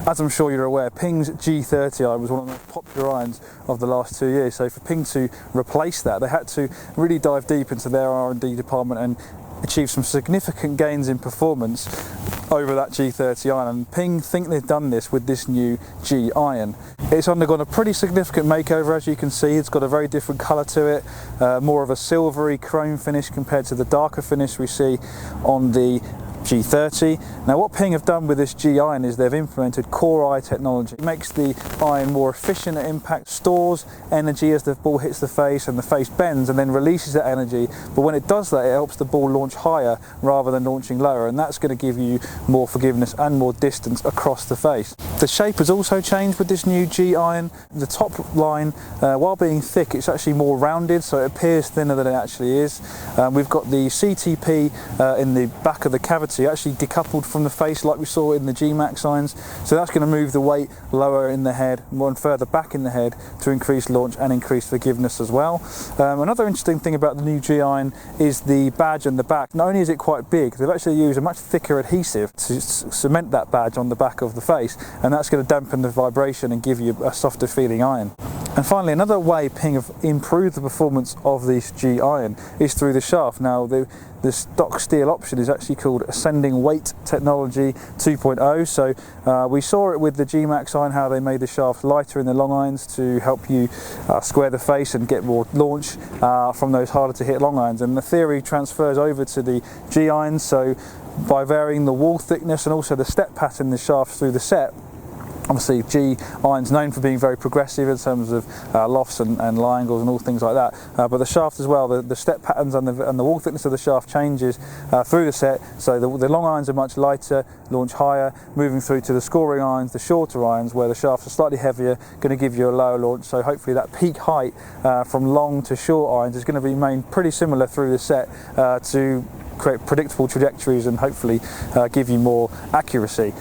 As I'm sure you're aware, Ping's G30 iron was one of the most popular irons of the last 2 years. So for Ping to replace that, they had to really dive deep into their R&D department and achieve some significant gains in performance over that G30 iron, and Ping think they've done this with this new G iron. It's undergone a pretty significant makeover, as you can see. It's got a very different colour to it, more of a silvery chrome finish compared to the darker finish we see on the G30. Now what Ping have done with this G iron is they've implemented core eye technology. It makes the iron more efficient at impact, stores energy as the ball hits the face and the face bends and then releases that energy, but when it does that it helps the ball launch higher rather than launching lower, and that's going to give you more forgiveness and more distance across the face. The shape has also changed with this new G iron. The top line, while being thick, it's actually more rounded, so it appears thinner than it actually is. We've got the CTP in the back of the cavity actually decoupled from the face like we saw in the G-Max irons, so that's going to move the weight lower in the head, more and further back in the head to increase launch and increase forgiveness as well. Another interesting thing about the new G iron is the badge on the back. Not only is it quite big, they've actually used a much thicker adhesive to cement that badge on the back of the face, and that's going to dampen the vibration and give you a softer feeling iron. And finally, another way Ping have improved the performance of this G iron is through the shaft. Now the stock steel option is actually called Ascending Weight Technology 2.0. So we saw it with the G-Max iron, how they made the shaft lighter in the long irons to help you square the face and get more launch from those harder to hit long irons. And the theory transfers over to the G irons. So by varying the wall thickness and also the step pattern in the shaft through the set, obviously G iron's known for being very progressive in terms of lofts and lie angles and all things like that, but the shaft as well, the step patterns and the wall thickness of the shaft changes through the set, so the long irons are much lighter, launch higher, moving through to the scoring irons, the shorter irons where the shafts are slightly heavier, going to give you a lower launch, so hopefully that peak height from long to short irons is going to remain pretty similar through the set to create predictable trajectories and hopefully give you more accuracy.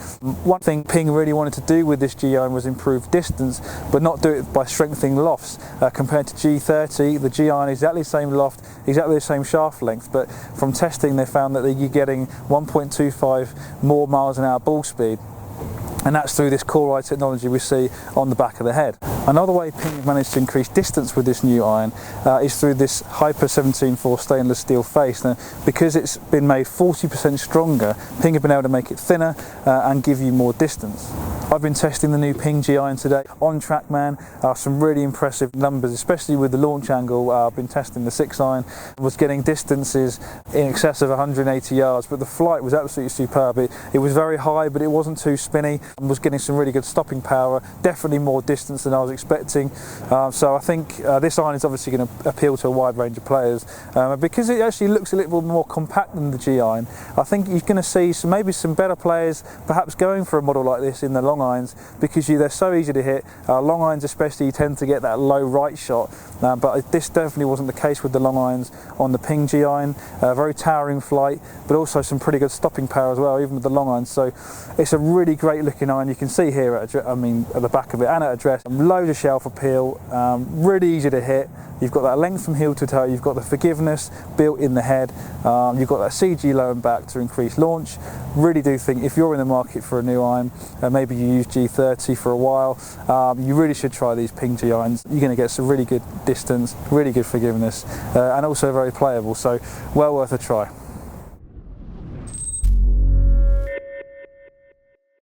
One thing Ping really wanted to do with this G iron was improve distance, but not do it by strengthening lofts. Compared to G30, the G iron is exactly the same loft, exactly the same shaft length, but from testing they found that you're getting 1.25 more miles an hour ball speed, and that's through this core eye technology we see on the back of the head. Another way Ping have managed to increase distance with this new iron is through this Hyper 17.4 stainless steel face. Now, because it's been made 40% stronger, Ping have been able to make it thinner and give you more distance. I've been testing the new Ping G iron today on TrackMan. Some really impressive numbers, especially with the launch angle. I've been testing the 6 iron, was getting distances in excess of 180 yards, but the flight was absolutely superb. It was very high, but it wasn't too spinny, and was getting some really good stopping power, definitely more distance than I was expecting. So I think this iron is obviously going to appeal to a wide range of players. Because it actually looks a little more compact than the G iron, I think you're going to see maybe some better players perhaps going for a model like this in the long irons, because they're so easy to hit. Long irons especially, you tend to get that low right shot, but this definitely wasn't the case with the long irons on the Ping G iron. Very towering flight, but also some pretty good stopping power as well, even with the long irons. So it's a really great looking iron. You can see here at the back of it and at address, loads of shelf appeal, really easy to hit. You've got that length from heel to toe, you've got the forgiveness built in the head, you've got that CG low and back to increase launch. Really do think if you're in the market for a new iron, maybe you use G30 for a while, you really should try these Ping G irons. You're going to get some really good distance, really good forgiveness, and also very playable, so well worth a try.